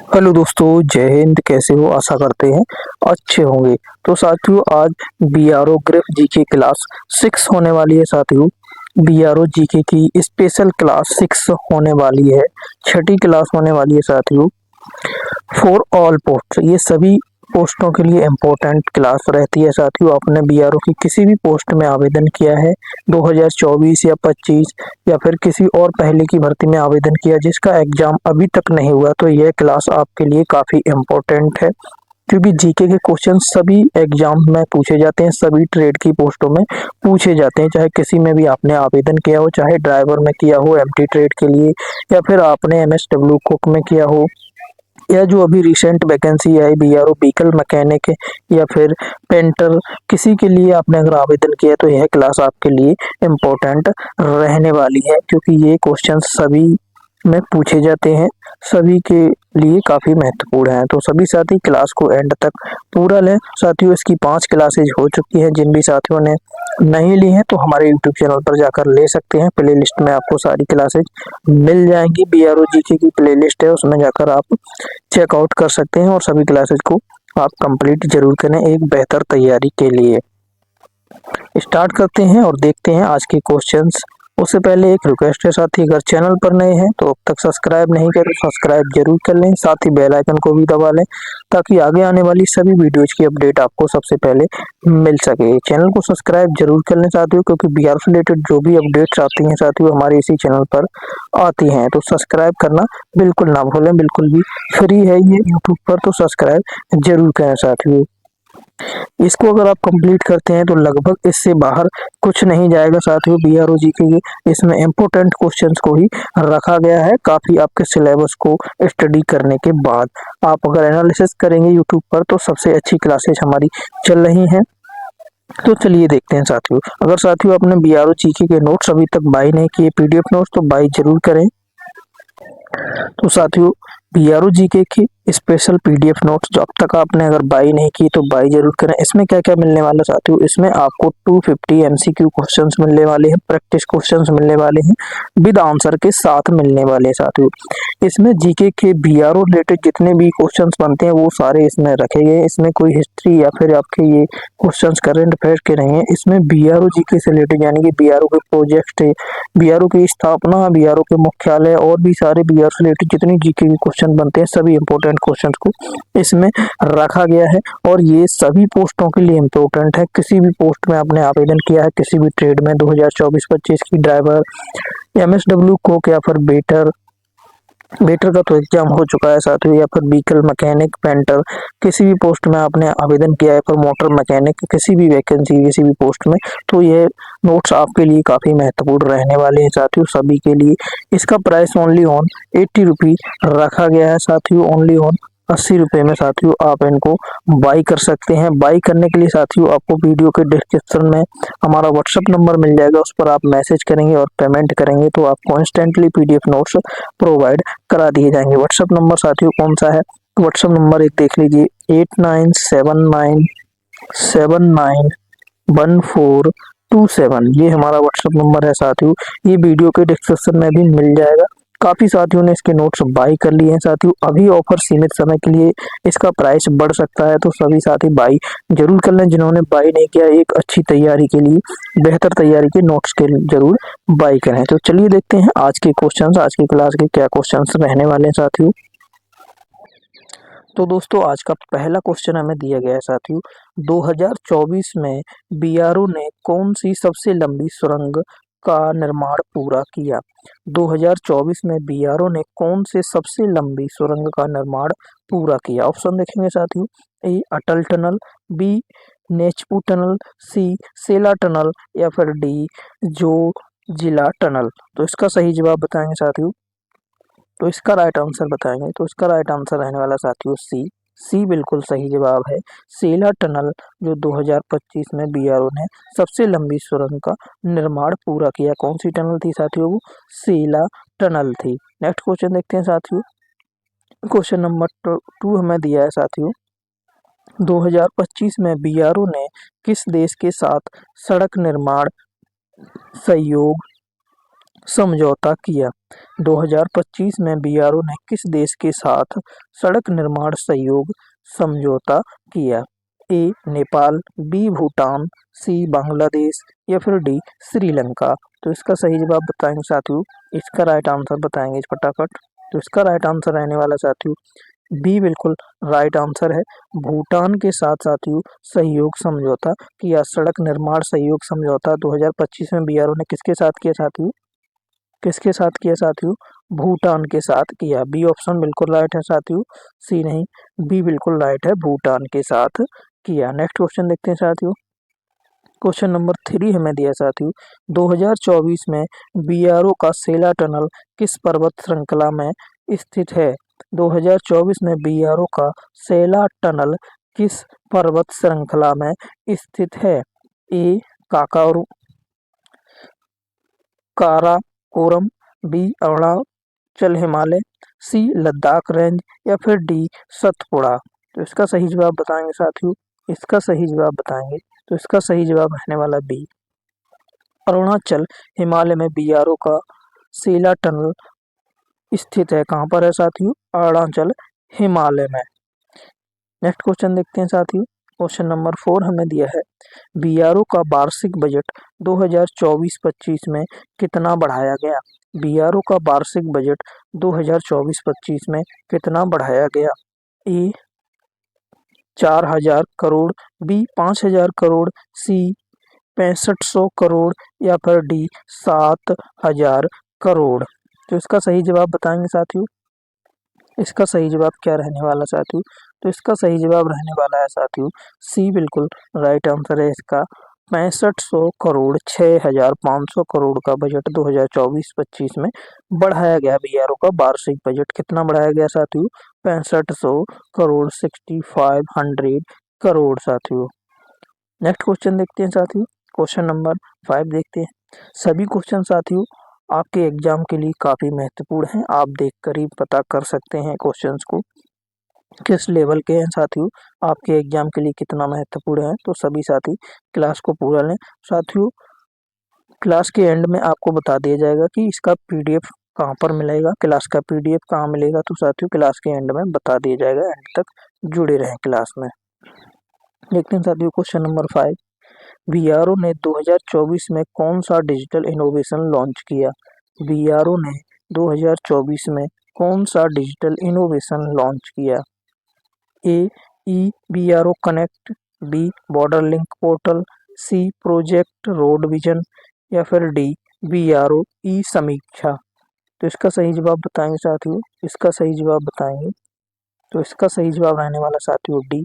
Hello दोस्तों, जय हिंद। कैसे हो? आशा करते हैं अच्छे होंगे। तो साथियों, आज बीआरओ ग्रिफ जीके क्लास 6 होने वाली है। साथियों, बीआरओ जीके की स्पेशल क्लास 6 होने वाली है, छठी क्लास होने वाली है। साथियों, फॉर ऑल पोस्ट, ये सभी पोस्टों के लिए इम्पोर्टेंट क्लास रहती है। साथियों, आपने बीआरओ की किसी भी पोस्ट में आवेदन किया है 2024 या 25 या फिर किसी और पहले की भर्ती में आवेदन किया जिसका एग्जाम अभी तक नहीं हुआ, तो यह क्लास आपके लिए काफी इम्पोर्टेंट है। क्योंकि जीके के क्वेश्चन सभी एग्जाम में पूछे जाते हैं, सभी ट्रेड की पोस्टों में पूछे जाते हैं। चाहे किसी में भी आपने आवेदन किया हो, चाहे ड्राइवर में किया हो एमटी ट्रेड के लिए, या फिर आपने एमएसडब्ल्यू कुक में किया हो, या जो अभी रिसेंट वैकेंसी आई बीआरओ व्हीकल मैकेनिक या फिर पेंटर, किसी के लिए आपने अगर आवेदन किया तो यह क्लास आपके लिए इम्पोर्टेंट रहने वाली है। क्योंकि ये क्वेश्चन सभी में पूछे जाते हैं, सभी के लिए काफी महत्वपूर्ण है। तो सभी साथी क्लास को एंड तक पूरा लें। साथियों, इसकी 5 क्लासेज हो चुकी हैं। जिन भी साथियों ने नहीं ली है तो हमारे यूट्यूब चैनल पर जाकर ले सकते हैं। प्ले लिस्ट में आपको सारी क्लासेज मिल जाएंगी। बीआरओ जीके की प्ले लिस्ट है, उसमें जाकर आप चेकआउट कर सकते हैं और सभी क्लासेज को आप कंप्लीट जरूर करें एक बेहतर तैयारी के लिए। स्टार्ट करते हैं और देखते हैं आज के क्वेश्चंस। उससे पहले एक रिक्वेस्ट है साथी, अगर चैनल पर नए हैं तो अब तक सब्सक्राइब नहीं करें तो सब्सक्राइब जरूर कर लें, साथ ही बेल आइकन को भी दबा लें ताकि आगे आने वाली सभी वीडियोज की अपडेट आपको सबसे पहले मिल सके। चैनल को सब्सक्राइब जरूर कर लें साथियों, क्योंकि बीआर से रिलेटेड जो भी अपडेट्स आती हैं साथियों हमारे इसी चैनल पर आती हैं। तो सब्सक्राइब करना बिल्कुल ना भूलें, बिल्कुल भी फ्री है ये यूट्यूब पर, तो सब्सक्राइब जरूर करें साथियों। इसको अगर आप कंप्लीट करते हैं तो लगभग इससे बाहर कुछ नहीं जाएगा साथियों। बीआरओ जी के इसमें इम्पोर्टेंट क्वेश्चंस को ही रखा गया है काफी आपके सिलेबस को स्टडी करने के बाद। आप अगर एनालिसिस करेंगे यूट्यूब पर तो सबसे अच्छी क्लासेस हमारी चल रही हैं। तो चलिए देखते हैं साथियों। अगर साथियों आपने बीआरओ जीके के नोट्स अभी तक बाय नहीं किए, पीडीएफ नोट्स, तो बाय जरूर करें। तो साथियों, बीआरओ जीके की स्पेशल पीडीएफ नोट्स जो अब तक आपने अगर बाई नहीं की तो बाई जरूर करें। इसमें क्या क्या मिलने वाला साथियों, इसमें आपको 250 एमसीक्यू क्वेश्चंस मिलने वाले हैं, प्रैक्टिस क्वेश्चंस मिलने वाले हैं, विद आंसर के साथ मिलने वाले हैं साथियों। इसमें जीके के बीआरओ रिलेटेड जितने भी क्वेश्चंस बनते हैं वो सारे इसमें रखे गए हैं। इसमें कोई हिस्ट्री या फिर आपके ये क्वेश्चंस करंट अफेयर्स के नहीं है। इसमें बीआरओ जीके से रिलेटेड यानी कि बीआरओ के प्रोजेक्ट, बीआरओ की स्थापना, बीआरओ के मुख्यालय और भी सारे बीआरओ से रिलेटेड जितनी जीके के क्वेश्चन बनते हैं सभी इंपॉर्टेंट क्वेश्चंस को इसमें रखा गया है। और ये सभी पोस्टों के लिए इम्पोर्टेंट है। किसी भी पोस्ट में आपने आवेदन किया है, किसी भी ट्रेड में 2024-25 की ड्राइवर, एमएसडब्ल्यू कोक या फिर बेटर, बेटर का तो एग्जाम हो चुका है साथियों, या फिर व्हीकल मैकेनिक, पेंटर, किसी भी पोस्ट में आपने आवेदन किया है, फिर मोटर मैकेनिक, किसी भी वैकेंसी किसी भी पोस्ट में, तो ये नोट्स आपके लिए काफी महत्वपूर्ण रहने वाले हैं साथियों सभी के लिए। इसका प्राइस ओनली ऑन 80 रुपीज रखा गया है साथियों, ओनली ऑन 80 रुपये में साथियों आप इनको बाई कर सकते हैं। बाई करने के लिए साथियों आपको वीडियो के डिस्क्रिप्शन में हमारा व्हाट्सएप नंबर मिल जाएगा, उस पर आप मैसेज करेंगे और पेमेंट करेंगे तो आपको इंस्टेंटली पीडीएफ नोट्स प्रोवाइड करा दिए जाएंगे। व्हाट्सएप नंबर साथियों कौन सा है? व्हाट्सएप नंबर एक देख लीजिए, 8979791427। ये हमारा व्हाट्सएप नंबर है साथियों। ये वीडियो के डिस्क्रिप्शन में भी मिल जाएगा। काफी साथियों ने इसके नोट्स बाई कर लिए हैं साथियों। अभी ऑफर सीमित समय के लिए, इसका प्राइस बढ़ सकता है, तो सभी साथी बाई जरूर कर लें। जिन्होंने बाई नहीं किया, एक अच्छी तैयारी के लिए, बेहतर तैयारी के नोट्स के लिए जरूर बाई करें। तो चलिए देखते हैं आज के क्वेश्चंस, आज की क्लास के क्या क्वेश्चंस रहने वाले हैं साथियों। तो दोस्तों, आज का पहला क्वेश्चन हमें दिया गया है साथियों, 2024 में बीआरओ ने कौन सी सबसे लंबी सुरंग का निर्माण पूरा किया? 2024 में बीआरओ ने कौन से सबसे लंबी सुरंग का निर्माण पूरा किया? ऑप्शन देखेंगे साथियों, ए अटल टनल, बी नेचपू टनल, सी सेला टनल या फिर डी जोजिला टनल। तो इसका सही जवाब बताएंगे साथियों। तो इसका राइट आंसर बताएंगे, तो इसका राइट आंसर रहने वाला साथियों सी। सी बिल्कुल सही जवाब है। सेला टनल जो 2025 में बीआरओ ने सबसे लंबी सुरंग का निर्माण पूरा किया। कौन सी टनल थी साथियों? वो सेला टनल थी। नेक्स्ट क्वेश्चन देखते हैं साथियों। क्वेश्चन नंबर 2 हमें दिया है साथियों, 2025 में बीआरओ ने किस देश के साथ सड़क निर्माण सहयोग समझौता किया? 2025 में बीआरओ ने किस देश के साथ सड़क निर्माण सहयोग समझौता किया? ए नेपाल, बी भूटान, सी बांग्लादेश या फिर डी श्रीलंका। तो इसका सही जवाब बताएंगे साथियों, इसका राइट आंसर बताएंगे फटाफट। तो इसका राइट आंसर रहने वाला साथियों बी बिल्कुल राइट आंसर है। भूटान के साथ साथियों सहयोग समझौता किया। सड़क निर्माण सहयोग समझौता 2025 में बीआरओ ने किसके साथ किया साथियों? किसके साथ किया साथियों? भूटान के साथ किया। बी ऑप्शन बिल्कुल राइट है साथियों, सी नहीं, बी बिल्कुल राइट है, भूटान के साथ किया। नेक्स्ट क्वेश्चन देखते हैं साथियों। क्वेश्चन नंबर 3 हमें दिया साथियों, 2024 में बीआरओ का सेला टनल किस पर्वत श्रृंखला में स्थित है? 2024 में बीआरओ का सेला टनल किस पर्वत श्रृंखला में स्थित है? ए काकारू काराकोरम, बी अरुणाचल हिमालय, सी लद्दाख रेंज या फिर डी सतपुड़ा। तो इसका सही जवाब बताएंगे साथियों, इसका सही जवाब बताएंगे। तो इसका सही जवाब रहने वाला बी अरुणाचल हिमालय में बीआरओ का सेला टनल स्थित है। कहाँ पर है साथियों? अरुणाचल हिमालय में। नेक्स्ट क्वेश्चन देखते हैं साथियों। क्वेश्चन नंबर 4 हमें दिया है, बीआरओ का वार्षिक बजट 2024-25 में कितना बढ़ाया गया? बीआरओ का वार्षिक बजट 2024-25 में कितना बढ़ाया गया? ए 4000 करोड़, बी 5000 करोड़, सी 6500 करोड़ या फिर डी 7000 करोड़। तो इसका सही जवाब बताएंगे साथियों, इसका सही जवाब क्या रहने वाला साथियों? तो इसका सही जवाब रहने वाला है साथियों सी बिल्कुल राइट आंसर है इसका। 6500 करोड़ 6500 करोड़ का बजट 2024-25 में बढ़ाया गया। बीआरओ का वार्षिक बजट कितना बढ़ाया गया साथियों? 6500 करोड़ 6500 करोड़ साथियों। नेक्स्ट क्वेश्चन देखते हैं साथियों। क्वेश्चन नंबर 5 देखते हैं। सभी क्वेश्चन साथियों आपके एग्जाम के लिए काफी महत्वपूर्ण हैं। आप देखकर ही पता कर सकते हैं क्वेश्चंस को किस लेवल के हैं साथियों, आपके एग्जाम के लिए कितना महत्वपूर्ण है। तो सभी साथी क्लास को पूरा लें साथियों। क्लास के एंड में आपको बता दिया जाएगा कि इसका पीडीएफ कहाँ पर मिलेगा, क्लास का पीडीएफ कहाँ मिलेगा। तो साथियों क्लास के एंड में बता दिया जाएगा, एंड तक जुड़े रहें क्लास में। देखते हैं साथियों क्वेश्चन नंबर 5, बीआरओ ने 2024 में कौन सा डिजिटल इनोवेशन लॉन्च किया? बीआरओ ने 2024 में कौन सा डिजिटल इनोवेशन लॉन्च किया? A e BRO connect, B border link portal, C project road vision या फिर डी बीआरओ ई समीक्षा। तो इसका सही जवाब बताएंगे साथियों, इसका सही जवाब बताएंगे। तो इसका सही जवाब रहने वाला साथियों डी,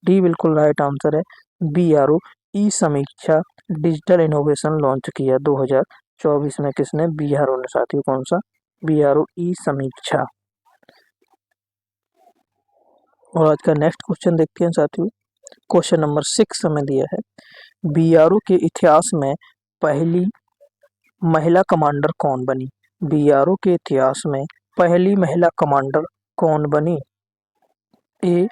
डी बिल्कुल राइट आंसर है। बीआरओ ई समीक्षा डिजिटल इनोवेशन लॉन्च किया 2024 में। किसने? बीआरओ ने साथियों। कौन सा? बीआरओ ई समीक्षा। और आज का नेक्स्ट क्वेश्चन देखते हैं साथियों। क्वेश्चन नंबर 6 हमें दिया है, बीआरओ के इतिहास में पहली महिला कमांडर कौन बनी? बीआरओ के इतिहास में पहली महिला कमांडर कौन बनी? ए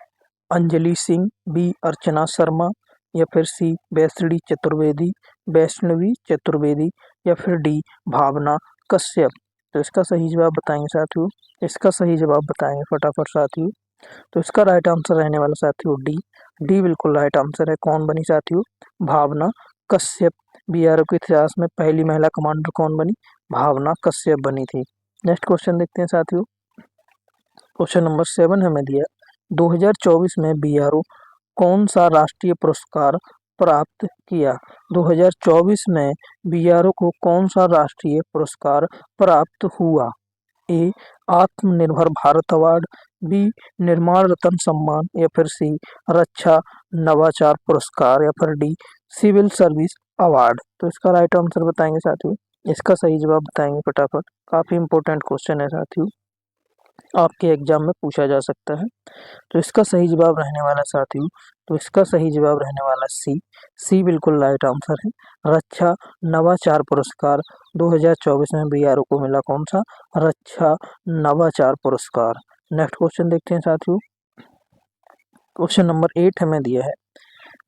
अंजलि सिंह, बी अर्चना शर्मा या फिर सी वैष्णवी चतुर्वेदी या फिर डी भावना कश्यप। तो इसका सही जवाब बताएंगे साथियों, इसका सही जवाब बताएंगे फटाफट साथियों। तो इसका राइट आंसर रहने वाला साथियों डी, डी बिल्कुल राइट आंसर है। कौन बनी साथियों? भावना कश्यप। बीआरओ के इतिहास में पहली महिला कमांडर कौन बनी? भावना कश्यप बनी थी। नेक्स्ट क्वेश्चन देखते हैं साथियों। क्वेश्चन नंबर 7 हमें दिया, 2024 में बीआरओ कौन सा राष्ट्रीय पुरस्कार प्राप्त किया? 2024 में बीआरओ को कौन सा राष्ट्रीय पुरस्कार प्राप्त हुआ? ए आत्मनिर्भर भारत अवार्ड, बी निर्माण रत्न सम्मान या फिर सी रक्षा नवाचार पुरस्कार या फिर डी सिविल सर्विस अवार्ड। तो इसका राइट आंसर बताएंगे साथियों, इसका सही जवाब बताएंगे फटाफट। काफी इंपॉर्टेंट क्वेश्चन है साथियों, आपके एग्जाम में पूछा जा सकता है। तो इसका सही जवाब रहने वाला साथियों, तो इसका सही जवाब रहने वाला सी, सी बिल्कुल राइट आंसर है। रक्षा नवाचार पुरस्कार 2024 में बीआरओ को मिला। कौन सा? रक्षा नवाचार पुरस्कार। नेक्स्ट क्वेश्चन देखते हैं साथियों। क्वेश्चन नंबर 8 हमें दिया है,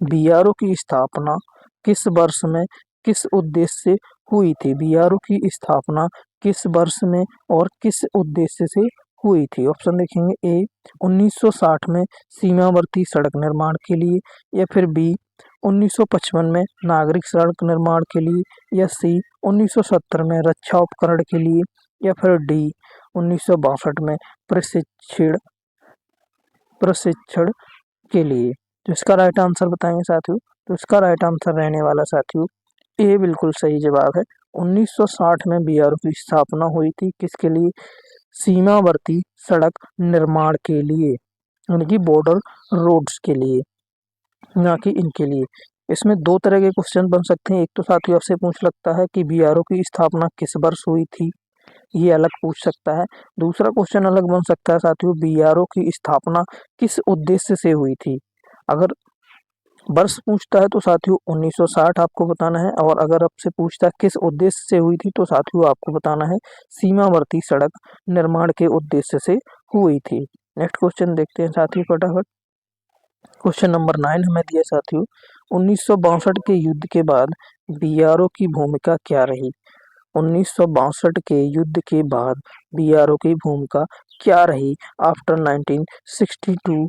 बीआरओ की स्थापना किस वर्ष में किस उद्देश्य से हुई थी? बीआरओ की स्थापना किस वर्ष में और किस उद्देश्य से हुई थी? ऑप्शन देखेंगे, ए 1960 में सीमावर्ती सड़क निर्माण के लिए, या फिर बी 1955 में नागरिक सड़क निर्माण के लिए, या सी 1970 में रक्षा उपकरण के लिए, या फिर डी 1962 में प्रशिक्षण प्रशिक्षण के लिए। तो इसका राइट आंसर बताएंगे साथियों। तो इसका राइट आंसर रहने वाला साथियों ए बिल्कुल सही जवाब है। 1960 में बीआरओ की स्थापना हुई थी, किसके लिए? सीमावर्ती सड़क निर्माण के लिए, यानी कि बॉर्डर रोड्स के लिए, ना कि इनके लिए। इसमें दो तरह के क्वेश्चन बन सकते हैं। एक तो साथियों आपसे पूछ लगता है कि बीआरओ की स्थापना किस वर्ष हुई थी, ये अलग पूछ सकता है। दूसरा क्वेश्चन अलग बन सकता है साथियों, बीआरओ की स्थापना किस उद्देश्य से हुई थी। अगर वर्ष पूछता है तो साथियों 1960 आपको बताना है, और अगर आपसे पूछता है किस उद्देश्य से हुई थी, तो साथियों आपको बताना है सीमावर्ती सड़क निर्माण के उद्देश्य से हुई थी। नेक्स्ट क्वेश्चन देखते हैं साथियों फटाफट। क्वेश्चन नंबर 9 हमें दिया साथियों, 1962 के युद्ध के बाद बीआरओ की भूमिका क्या रही? 1962 के युद्ध के बाद बीआरओ की भूमिका क्या रही आफ्टर 1962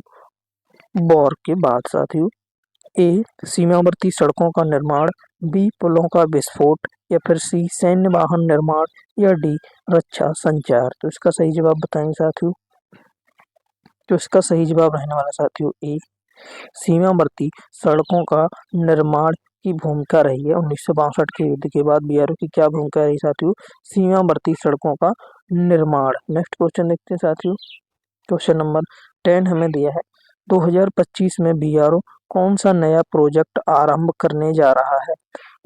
वॉर के बाद साथियों? ए सीमावर्ती सड़कों का निर्माण, बी पुलों का विस्फोट, या फिर सी सैन्य वाहन निर्माण, या डी रक्षा संचार। तो इसका सही जवाब बताएंगे साथियों। तो इसका सही जवाब रहने वाला साथियों ए सीमावर्ती सड़कों का निर्माण की भूमिका रही है। 1962 के युद्ध के बाद बीआरओ की क्या भूमिका रही साथियों? सीमावर्ती सड़कों का निर्माण। नेक्स्ट क्वेश्चन देखते हैं साथियों। क्वेश्चन नंबर 10 हमें दिया है, 2025 में बीआरओ कौन सा नया प्रोजेक्ट आरंभ करने जा रहा है?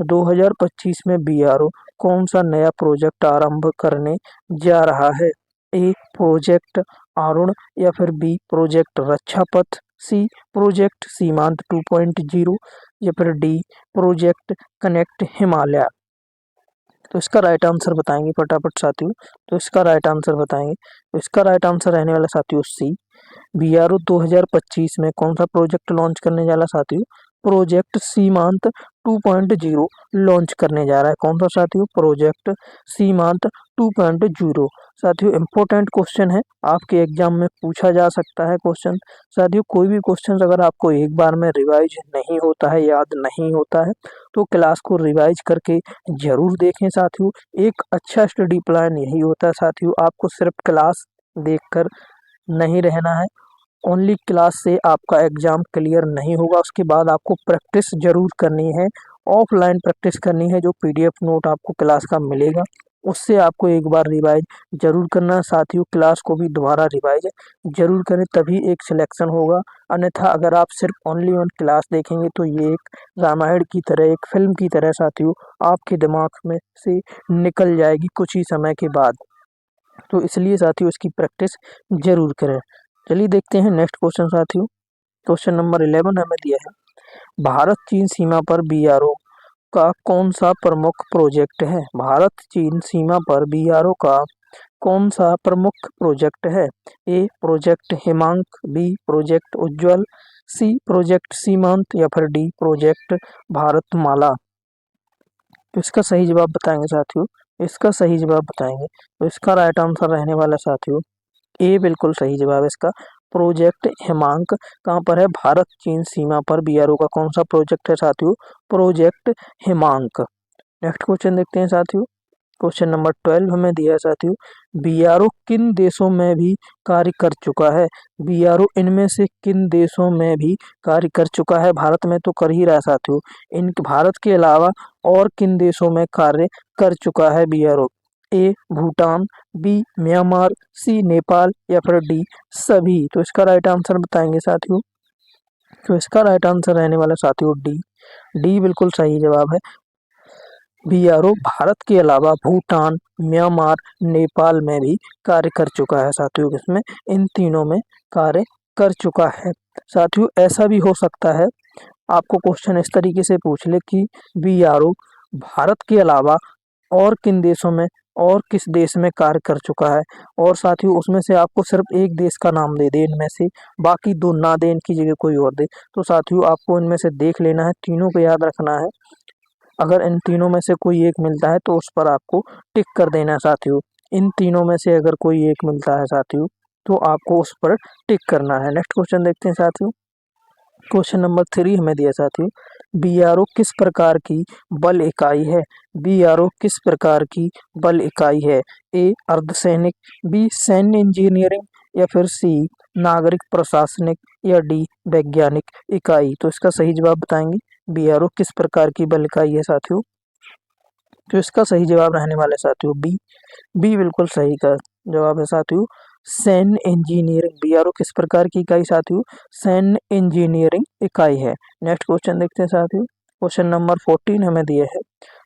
2025 में बीआरओ कौन सा नया प्रोजेक्ट आरंभ करने जा रहा है? ए प्रोजेक्ट अरुण, या फिर बी प्रोजेक्ट रक्षापथ, सी प्रोजेक्ट सीमांत 2.0, या फिर डी प्रोजेक्ट कनेक्ट हिमालय। तो इसका राइट आंसर बताएंगे फटाफट साथियों। तो इसका राइट आंसर बताएंगे। तो इसका राइट आंसर रहने वाला साथियों सी बीआरओ 2025 में कौन सा प्रोजेक्ट लॉन्च करने जा रहा है साथियों? प्रोजेक्ट सीमांत 2.0 लॉन्च करने जा रहा है। कौन सा साथियों? प्रोजेक्ट सीमांत 2.0। साथियों इंपॉर्टेंट क्वेश्चन है, आपके एग्जाम में पूछा जा सकता है क्वेश्चन। साथियों कोई भी क्वेश्चन अगर आपको एक बार में रिवाइज नहीं होता है, याद नहीं होता है, तो क्लास को रिवाइज करके जरूर देखें साथियों। एक अच्छा स्टडी प्लान यही होता है साथियों, आपको सिर्फ क्लास देखकर नहीं रहना है। ओनली क्लास से आपका एग्जाम क्लियर नहीं होगा, उसके बाद आपको प्रैक्टिस जरूर करनी है, ऑफलाइन प्रैक्टिस करनी है। जो पीडीएफ नोट आपको क्लास का मिलेगा उससे आपको एक बार रिवाइज जरूर करना है साथियों। क्लास को भी दोबारा रिवाइज जरूर करें, तभी एक सिलेक्शन होगा। अन्यथा अगर आप सिर्फ ओनली वन क्लास देखेंगे तो ये एक रामायण की तरह, एक फिल्म की तरह साथियों आपके दिमाग में से निकल जाएगी कुछ ही समय के बाद। तो इसलिए साथियों इसकी प्रैक्टिस जरूर करें। चलिए देखते हैं नेक्स्ट क्वेश्चन साथियों। क्वेश्चन नंबर 11 हमें दिया है, भारत चीन सीमा पर बीआरओ का कौन सा प्रमुख प्रोजेक्ट है? भारत चीन सीमा पर बीआरओ का कौन सा प्रमुख प्रोजेक्ट है? ए प्रोजेक्ट हिमांक, बी प्रोजेक्ट उज्ज्वल, सी प्रोजेक्ट सीमांत, या फिर डी प्रोजेक्ट भारतमाला। तो इसका सही जवाब बताएंगे साथियों। इसका सही जवाब बताएंगे। तो इसका राइट आंसर रहने वाला साथियों ए बिल्कुल सही जवाब है इसका। प्रोजेक्ट हिमांक कहाँ पर है? भारत चीन सीमा पर बीआरओ का कौन सा प्रोजेक्ट है साथियों? प्रोजेक्ट हिमांक। नेक्स्ट क्वेश्चन देखते हैं साथियों। क्वेश्चन नंबर 12 हमें दिया है साथियों, बीआरओ किन देशों में भी कार्य कर चुका है? बीआरओ इनमें से किन देशों में भी कार्य कर चुका है? भारत में तो कर ही रहा है साथियों, इन भारत के अलावा और किन देशों में कार्य कर चुका है बीआरओ? ए भूटान, बी म्यांमार, सी नेपाल, या फिर डी सभी। तो इसका राइट आंसर बताएंगे साथियों। तो इसका राइट आंसर रहने वाला साथियों डी। डी बिल्कुल सही जवाब है। बीआरओ भारत के अलावा भूटान, म्यांमार, नेपाल में भी कार्य कर चुका है साथियों। इसमें इन तीनों में कार्य कर चुका है साथियों। ऐसा भी हो सकता है आपको क्वेश्चन इस तरीके से पूछ ले कि बीआरओ भारत के अलावा और किन देशों में और किस देश में कार्य कर चुका है, और साथियों उसमें से आपको सिर्फ एक देश का नाम दे दे इनमें से, बाकी दो ना दे, इनकी जगह कोई और दे। तो साथियों आपको इनमें से देख लेना है, तीनों को याद रखना है। अगर इन तीनों में से कोई एक मिलता है तो उस पर आपको टिक कर देना है साथियों। इन तीनों में से अगर कोई एक मिलता है साथियों तो आपको उस पर टिक करना है। नेक्स्ट क्वेश्चन देखते हैं साथियों। क्वेश्चन नंबर 3 हमें दिया साथियों, बीआरओ किस प्रकार की बल इकाई है? बीआरओ किस प्रकार की बल इकाई है? ए अर्धसैनिक, बी सैन्य इंजीनियरिंग या फिर सी नागरिक प्रशासनिक या डी वैज्ञानिक इकाई। तो इसका सही जवाब बताएंगे। बीआरओ किस प्रकार की बल इकाई है साथियों? तो इसका सही जवाब रहने वाला है साथियों बी। बी बिल्कुल सही का जवाब है साथियों, सैन्य इंजीनियरिंग। बीआरओ किस प्रकार की इकाई साथियों? सैन्य इंजीनियरिंग इकाई है। नेक्स्ट क्वेश्चन देखते हैं साथियों। क्वेश्चन नंबर 14 हमें दिए है,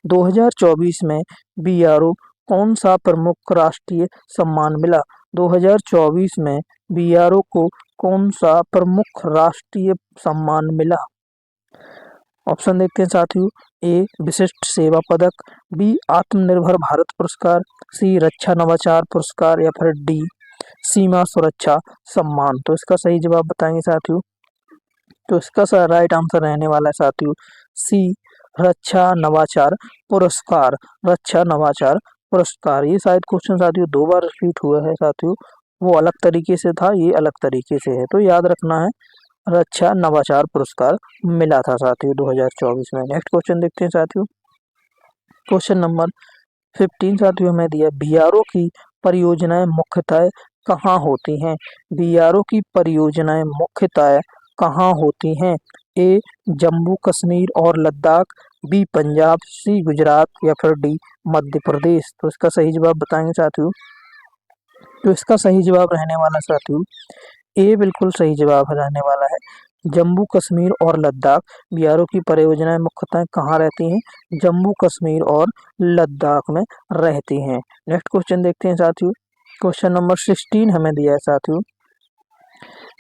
2024 में बीआरओ कौन सा प्रमुख राष्ट्रीय सम्मान मिला? 2024 में बीआरओ को कौन सा प्रमुख राष्ट्रीय सम्मान मिला? ऑप्शन देखते हैं साथियों। ए विशिष्ट सेवा पदक, बी आत्मनिर्भर भारत पुरस्कार, सी रक्षा नवाचार पुरस्कार या फिर डी सीमा सुरक्षा सम्मान। तो इसका सही जवाब बताएंगे साथियों। तो इसका राइट आंसर रहने वाला है साथियों सी रक्षा नवाचार पुरस्कार। रक्षा नवाचार पुरस्कार। ये शायद क्वेश्चन साथियों 2 बार रिपीट हुआ है साथियों, वो अलग तरीके से था, ये अलग तरीके से है, तो याद रखना है। रक्षा नवाचार पुरस्कार मिला था साथियों 2024 में। नेक्स्ट क्वेश्चन देखते हैं साथियों। क्वेश्चन नंबर 15 साथियों हमें दिया, बीआरओ की परियोजनाएं मुख्यतः कहाँ होती हैं? बीआरओ की परियोजनाएं मुख्यतः कहाँ होती हैं? ए जम्मू कश्मीर और लद्दाख, बी पंजाब, सी गुजरात या फिर डी मध्य प्रदेश। तो इसका सही जवाब बताएंगे साथियों। तो इसका सही जवाब रहने वाला साथियों ए बिल्कुल सही जवाब रहने वाला है, जम्मू कश्मीर और लद्दाख। बीआरओ की परियोजनाएं मुख्यतः कहाँ रहती हैं? जम्मू कश्मीर और लद्दाख में रहती हैं। नेक्स्ट क्वेश्चन देखते हैं साथियों। क्वेश्चन नंबर 16 हमें दिया है साथियों,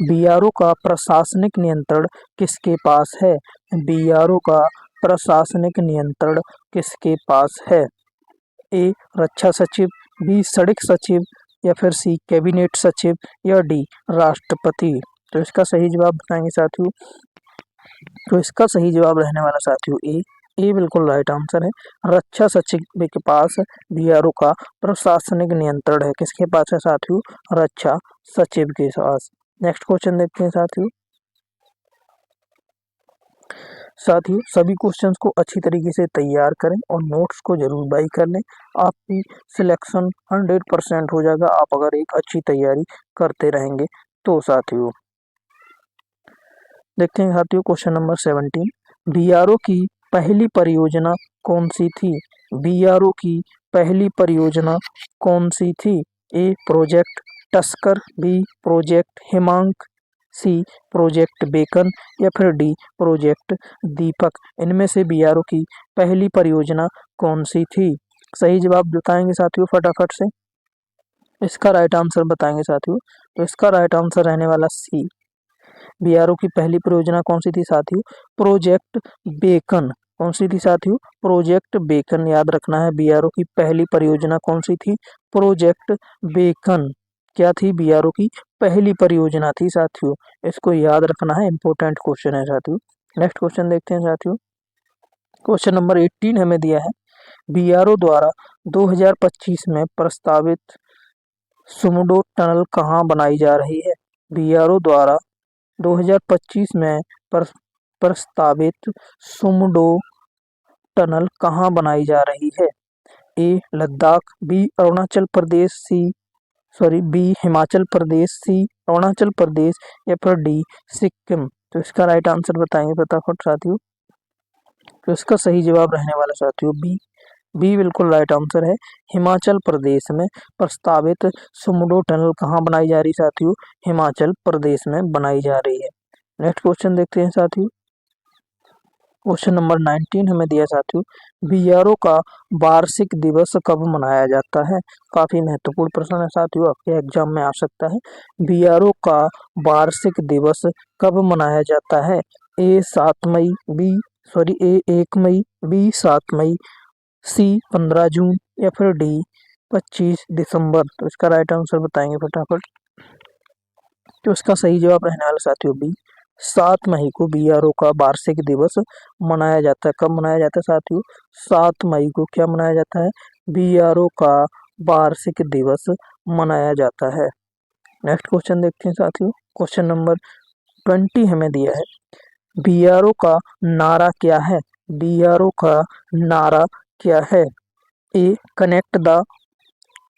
बीआरओ का प्रशासनिक नियंत्रण किसके पास है? बीआरओ का प्रशासनिक नियंत्रण किसके पास है? ए रक्षा सचिव, बी सड़क सचिव या फिर सी कैबिनेट सचिव या डी राष्ट्रपति। तो इसका सही जवाब बताएंगे साथियों। तो इसका सही जवाब रहने वाला साथियों ए। ए बिल्कुल राइट आंसर है, रक्षा सचिव के पास बीआरओ का प्रशासनिक नियंत्रण है। किसके पास है साथियों? रक्षा सचिव के पास। नेक्स्ट क्वेश्चन देखते हैं साथियों। साथियों सभी क्वेश्चंस को अच्छी तरीके से तैयार करें और नोट्स को जरूर बाई कर लें, आपकी सिलेक्शन 100% हो जाएगा आप अगर एक अच्छी तैयारी करते रहेंगे तो। साथियों देखते हैं साथियों क्वेश्चन नंबर 17, बीआरओ की पहली परियोजना कौन सी थी? बीआरओ की पहली परियोजना कौन सी थी? ए प्रोजेक्ट टस्कर, बी प्रोजेक्ट हिमांक, सी प्रोजेक्ट बेकन या फिर डी प्रोजेक्ट दीपक। इनमें से बीआरओ की पहली परियोजना कौन सी थी? सही जवाब बताएंगे साथियों फटाफट से। इसका राइट आंसर बताएंगे साथियों। तो इसका राइट आंसर रहने वाला सी, बीआरओ की पहली परियोजना कौन सी थी साथियों? Project Beacon. कौन सी थी साथियों? Project Beacon. याद रखना है बीआरओ की पहली परियोजना कौन सी थी? Project Beacon. क्या थी? बीआरओ की पहली परियोजना थी साथियों। इसको याद रखना है, इंपॉर्टेंट क्वेश्चन है साथियों। नेक्स्ट क्वेश्चन देखते हैं साथियों। क्वेश्चन नंबर 18 हमें दिया है, बीआरओ द्वारा 2025 में प्रस्तावित सुमडो टनल कहाँ बनाई जा रही है? बीआरओ द्वारा 2025 में प्रस्तावित सुमडो टनल कहाँ बनाई जा रही है? ए लद्दाख, बी अरुणाचल प्रदेश, बी हिमाचल प्रदेश, सी अरुणाचल प्रदेश या फिर डी सिक्किम। तो इसका राइट आंसर बताएंगे फटाफट साथियों। तो इसका सही जवाब रहने वाला साथियों बी। बी बिल्कुल राइट आंसर है, हिमाचल प्रदेश में प्रस्तावित सुमडो टनल कहाँ बनाई जा रही साथियों? हिमाचल प्रदेश में बनाई जा रही है। नेक्स्ट क्वेश्चन देखते हैं साथियों। क्वेश्चन नंबर 19 हमें दिया साथियों, बीआरओ का वार्षिक दिवस कब मनाया जाता है? काफी महत्वपूर्ण प्रश्न है साथियों, आपके एग्जाम में आ सकता है। बीआरओ का वार्षिक दिवस कब मनाया जाता है? ए 7 मई, ए 1 मई, बी 7 मई, सी 15 जून या फिर डी 25 दिसंबर। तो इसका राइट आंसर बताएंगे फटाफट। तो इसका सही जवाब रहने वाला साथियों बी 7 मई को बीआरओ का वार्षिक दिवस मनाया जाता है। कब मनाया जाता है साथियों? 7 मई को क्या मनाया जाता है? बीआरओ का वार्षिक दिवस मनाया जाता है। नेक्स्ट क्वेश्चन देखते हैं साथियों। क्वेश्चन नंबर 20 हमें दिया है, बीआरओ का नारा क्या है? बीआरओ का नारा क्या है? A, connect the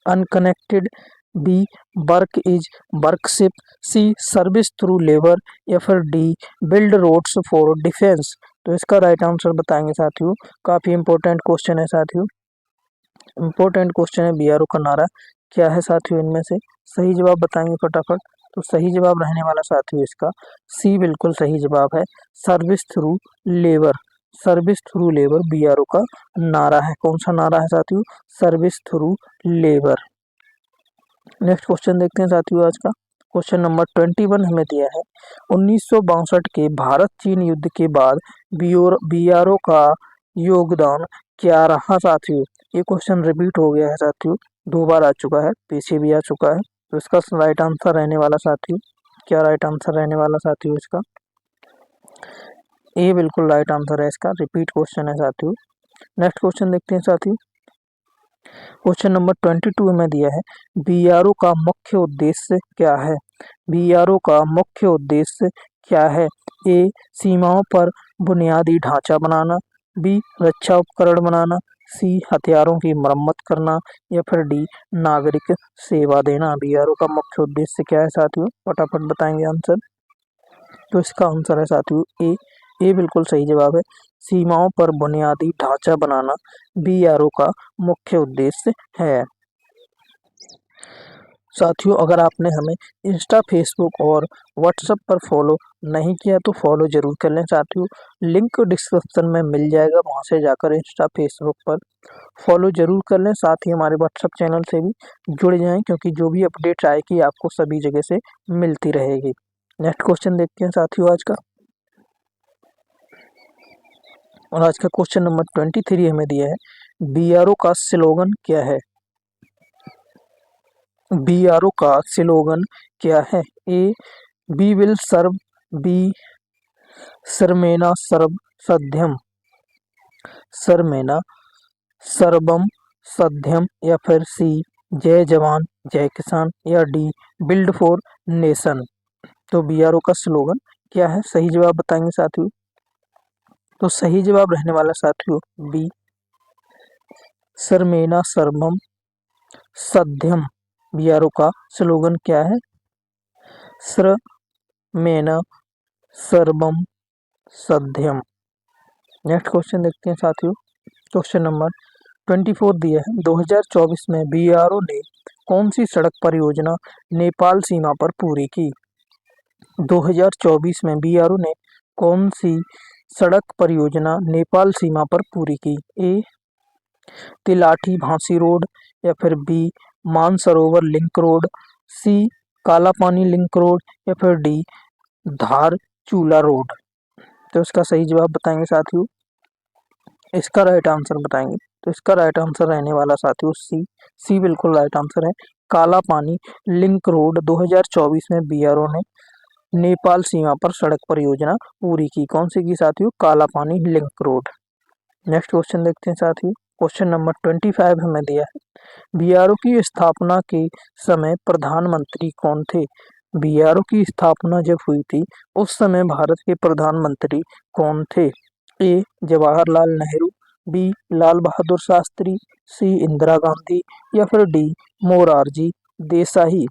unconnected, B, work is worship, C, service through labour, या फिर D, build roads for defence. तो इसका राइट आंसर बताएंगे साथियों। काफी इंपॉर्टेंट क्वेश्चन है साथियों, इंपॉर्टेंट क्वेश्चन है। बीआरओ का नारा क्या है साथियों? इनमें से सही जवाब बताएंगे फटाफट। तो सही जवाब रहने वाला साथियों इसका सी बिल्कुल सही जवाब है, service through labour. Service through labour BRO का नारा है। कौन सा नारा है साथियों? Service through labour. Next question देखते हैं साथियों आज का। क्वेश्चन नंबर 21 हमें दिया है, 1962 के भारत चीन युद्ध के बाद बीआरओ का योगदान क्या रहा साथियों? ये क्वेश्चन रिपीट हो गया है साथियों, 2 बार आ चुका है, पीछे भी आ चुका है। तो इसका राइट आंसर रहने वाला साथियों, क्या राइट आंसर रहने वाला साथियों इसका? ए बिल्कुल राइट आंसर है इसका, रिपीट क्वेश्चन है साथियों। नेक्स्ट क्वेश्चन देखते हैं साथियों। क्वेश्चन नंबर 22 में दिया है, बीआरओ का मुख्य उद्देश्य क्या है? बीआरओ का मुख्य उद्देश्य क्या है? ए, सीमाओं पर बुनियादी ढांचा बनाना, बी, रक्षा उपकरण बनाना, सी, हथियारों की मरम्मत करना, या फिर डी, नागरिक सेवा देना। बीआरओ का मुख्य उद्देश्य क्या है साथियों? फटाफट बताएंगे आंसर। तो इसका आंसर है साथियों ए। ए बिल्कुल सही जवाब है, सीमाओं पर बुनियादी ढांचा बनाना बीआरओ का मुख्य उद्देश्य है। साथियों अगर आपने हमें इंस्टा, फेसबुक और व्हाट्सएप पर फॉलो नहीं किया तो फॉलो जरूर कर लें साथियों, लिंक डिस्क्रिप्शन में मिल जाएगा, वहां से जाकर इंस्टा, फेसबुक पर फॉलो जरूर कर लें। साथ ही हमारे व्हाट्सएप चैनल से भी जुड़ जाएं, क्योंकि जो भी अपडेट आएगी आपको सभी जगह से मिलती रहेगी। नेक्स्ट क्वेश्चन देखते हैं साथियों आज का। और आज का क्वेश्चन नंबर 23 हमें दिया है, बीआरओ का स्लोगन क्या है? बीआरओ का स्लोगन क्या है? ए, बी विल सर्व, बी, सरमेना सर्व सध्यम, सरमेना सर्वम सध्यम, या फिर सी, जय जवान जय किसान, या डी, बिल्ड फॉर नेशन। तो बीआरओ का स्लोगन क्या है? सही जवाब बताएंगे साथियों। तो सही जवाब रहने वाला साथियों बी, सरमेना सर्वम सध्यम। बीआरओ का स्लोगन क्या है? सरमेना सर्वम सध्यम। नेक्स्ट क्वेश्चन देखते हैं साथियों। क्वेश्चन नंबर 24 दिया है, 2024 में बीआरओ ने कौन सी सड़क परियोजना नेपाल सीमा पर पूरी की? 2024 में बीआरओ ने कौन सी सड़क परियोजना नेपाल सीमा पर पूरी की? ए, तिलाठी भांसी रोड, या फिर बी, मानसरोवर लिंक रोड, सी, कालापानी लिंक रोड, या फिर डी, धार चूला रोड। तो इसका सही जवाब बताएंगे साथियों, इसका राइट आंसर बताएंगे। तो इसका राइट आंसर रहने वाला साथियों सी। सी बिल्कुल राइट आंसर है, काला पानी लिंक रोड 2024 में बीआरओ ने नेपाल सीमा पर सड़क परियोजना पूरी की। कौन सी की साथियों? काला पानी लिंक रोड। नेक्स्ट क्वेश्चन देखते हैं साथियों। क्वेश्चन नंबर 25 हमें दिया है, बीआरओ की स्थापना के समय प्रधानमंत्री कौन थे? बीआरओ की स्थापना जब हुई थी उस समय भारत के प्रधानमंत्री कौन थे? ए, जवाहरलाल नेहरू, बी, लाल बहादुर शास्त्री, सी, इंदिरा गांधी, या फिर डी, मोरारजी देसाई।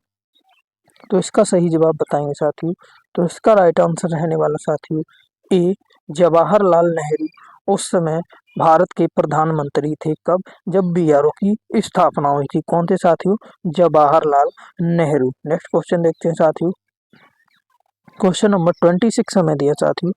तो इसका सही जवाब बताएंगे साथियों। तो इसका राइट आंसर रहने वाला साथियों ए, जवाहरलाल नेहरू उस समय भारत के प्रधानमंत्री थे। कब? जब बीआरओ की स्थापना हुई थी। कौन थे साथियों? जवाहरलाल नेहरू। नेक्स्ट क्वेश्चन देखते हैं साथियों। क्वेश्चन नंबर 26 हमें दिया साथियों,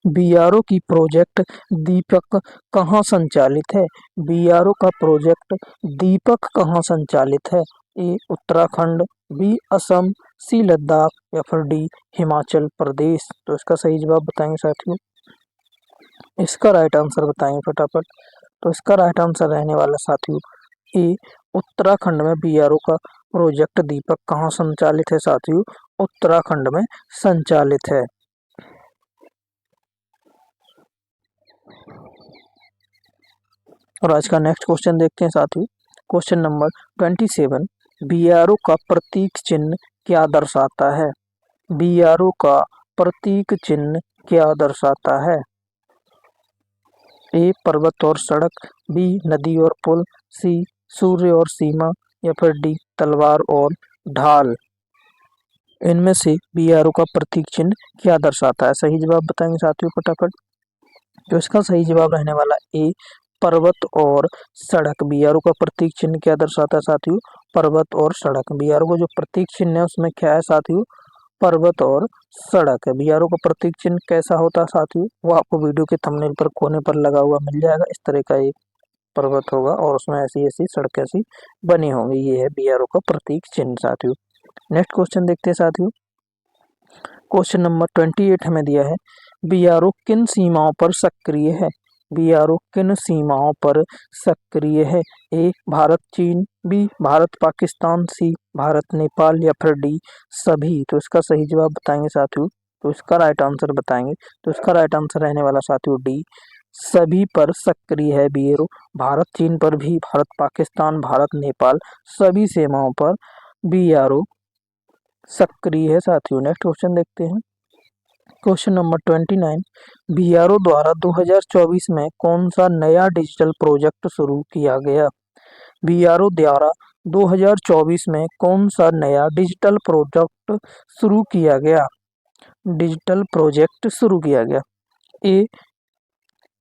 बीआरओ की प्रोजेक्ट दीपक कहाँ संचालित है? बीआरओ का प्रोजेक्ट दीपक कहाँ संचालित है? ए, उत्तराखंड, बी, असम, सी, लद्दाख, या फिर डी, हिमाचल प्रदेश। तो इसका सही जवाब बताएंगे साथियों, इसका राइट आंसर बताएंगे फटाफट। तो इसका राइट आंसर रहने वाला साथियों ए, उत्तराखंड में बीआरओ का प्रोजेक्ट दीपक कहाँ संचालित है साथियों? उत्तराखंड में संचालित है। और आज का नेक्स्ट क्वेश्चन देखते हैं साथियों। क्वेश्चन नंबर 27, बीआरओ का प्रतीक चिन्ह क्या दर्शाता है? बीआरओ का प्रतीक चिन्ह क्या दर्शाता है? ए पर्वत और सड़क, बी नदी और पुल, सी सूर्य और सीमा, या फिर डी तलवार और ढाल। इनमें से बीआरओ का प्रतीक चिन्ह क्या दर्शाता है? सही जवाब बताएंगे साथियों फटाफट। तो इसका सही जवाब रहने वाला ए पर्वत और सड़क। बीआरओ का प्रतीक चिन्ह क्या दर्शाता है साथियों? पर्वत और सड़क। बीआरओ का जो प्रतीक चिन्ह है उसमें क्या है साथियों? पर्वत और सड़क है। बीआरओ का प्रतीक चिन्ह कैसा होता है साथियों? वो आपको वीडियो के थंबनेल पर कोने पर लगा हुआ मिल जाएगा। इस तरह का एक पर्वत होगा और उसमें ऐसी ऐसी सड़कें ऐसी बनी होंगी। ये है बीआरओ का प्रतीक चिन्ह साथियों। नेक्स्ट क्वेश्चन देखते हैं साथियों। क्वेश्चन नंबर 28 हमें दिया है, बीआरओ किन सीमाओं पर सक्रिय है? बीआरओ किन सीमाओं पर सक्रिय है? ए भारत चीन, बी भारत पाकिस्तान, सी भारत नेपाल, या फिर डी सभी। तो इसका सही जवाब बताएंगे साथियों। तो इसका राइट आंसर बताएंगे। तो इसका राइट आंसर रहने वाला साथियों डी सभी पर सक्रिय है बीआरओ। भारत चीन पर भी, भारत पाकिस्तान, भारत नेपाल सभी सीमाओं पर बीआरओ सक्रिय है साथियों। नेक्स्ट क्वेश्चन देखते हैं। क्वेश्चन नंबर 29, बीआरओ द्वारा 2024 में कौन सा नया डिजिटल प्रोजेक्ट शुरू किया गया? बीआरओ द्वारा 2024 में कौन सा नया डिजिटल प्रोजेक्ट शुरू किया गया? डिजिटल प्रोजेक्ट शुरू किया गया। A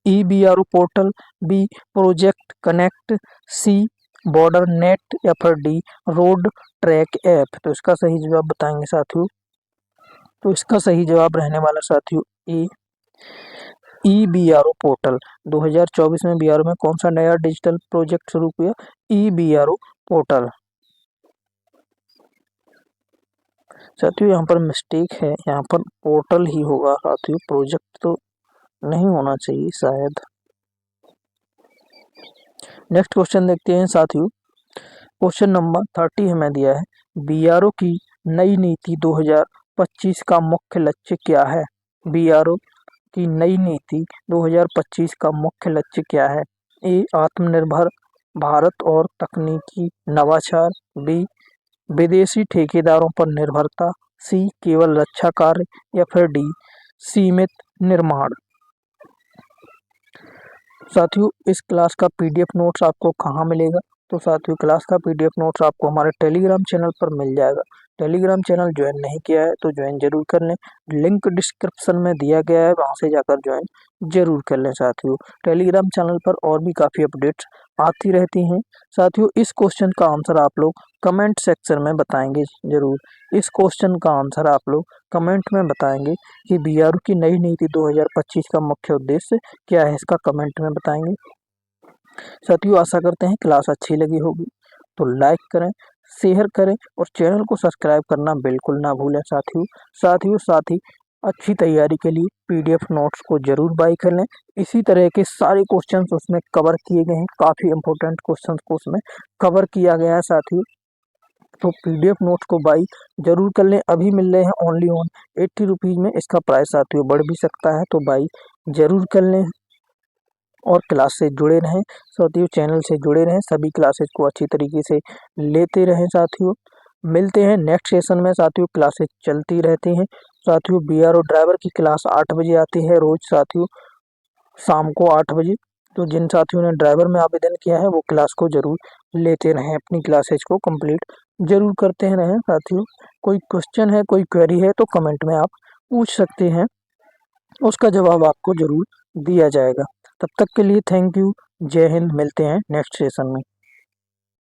e BRO portal, B project connect, C border net, या फिर डी रोड ट्रैक ऐप। तो इसका सही जवाब बताएंगे साथियों। तो इसका सही जवाब रहने वाला साथियों ए ई बीआरओ पोर्टल। 2024 में बीआरओ में कौन सा नया डिजिटल प्रोजेक्ट शुरू किया? ई बीआरओ पोर्टल। साथियों यहाँ पर मिस्टेक है, यहाँ पर पोर्टल ही होगा साथियों, प्रोजेक्ट तो नहीं होना चाहिए शायद। नेक्स्ट क्वेश्चन देखते हैं साथियों। क्वेश्चन नंबर 30 हमें दिया है, बीआरओ की नई नीति 2025 का मुख्य लक्ष्य क्या है? बीआरओ की नई नीति 2025 का मुख्य लक्ष्य क्या है? ए आत्मनिर्भर भारत और तकनीकी नवाचार, बी विदेशी ठेकेदारों पर निर्भरता, सी केवल रक्षा कार्य, या फिर डी सीमित निर्माण। साथियों इस क्लास का पीडीएफ नोट्स आपको कहाँ मिलेगा? तो साथियों क्लास का पीडीएफ नोट्स आपको हमारे टेलीग्राम चैनल पर मिल जाएगा। टेलीग्राम चैनल ज्वाइन नहीं किया है तो ज्वाइन जरूर कर लें, लिंक डिस्क्रिप्शन में दिया गया है, वहां से जाकर ज्वाइन जरूर कर लें। साथियों टेलीग्राम चैनल पर और भी काफ़ी अपडेट्स आती रहती हैं। साथियों इस क्वेश्चन का आंसर आप लोग कमेंट सेक्शन में बताएंगे जरूर। इस क्वेश्चन का आंसर आप लोग कमेंट में बताएंगे कि बीआरओ की नई नीति 2025 का मुख्य उद्देश्य क्या है, इसका कमेंट में बताएंगे। साथियों आशा करते हैं क्लास अच्छी लगी होगी, तो लाइक करें, शेयर करें और चैनल को सब्सक्राइब करना बिल्कुल ना भूलें। साथ ही अच्छी तैयारी के लिए पीडीएफ नोट्स को जरूर बाई कर लें। इसी तरह के सारे क्वेश्चंस उसमें कवर किए गए हैं, काफ़ी इंपॉर्टेंट क्वेश्चंस को उसमें कवर किया गया है साथियों। तो पीडीएफ नोट्स को बाई जरूर कर लें। अभी मिल रहे हैं ओनली ऑन 80 रुपीज़ में, इसका प्राइस साथियों बढ़ भी सकता है, तो बाई जरूर कर लें और क्लास से जुड़े रहें। साथियों चैनल से जुड़े रहें, सभी क्लासेस को अच्छी तरीके से लेते रहें। साथियों मिलते हैं नेक्स्ट सेशन में। साथियों क्लासेस चलती रहती हैं। साथियों बीआरओ ड्राइवर की क्लास 8 बजे आती है रोज साथियों, शाम को 8 बजे। तो जिन साथियों ने ड्राइवर में आवेदन किया है वो क्लास को जरूर लेते रहें, अपनी क्लासेज को कंप्लीट जरूर करते रहें। साथियों कोई क्वेश्चन है, कोई क्वेरी है तो कमेंट में आप पूछ सकते हैं, उसका जवाब आपको जरूर दिया जाएगा। तब तक के लिए थैंक यू, जय हिंद। मिलते हैं नेक्स्ट सेशन में।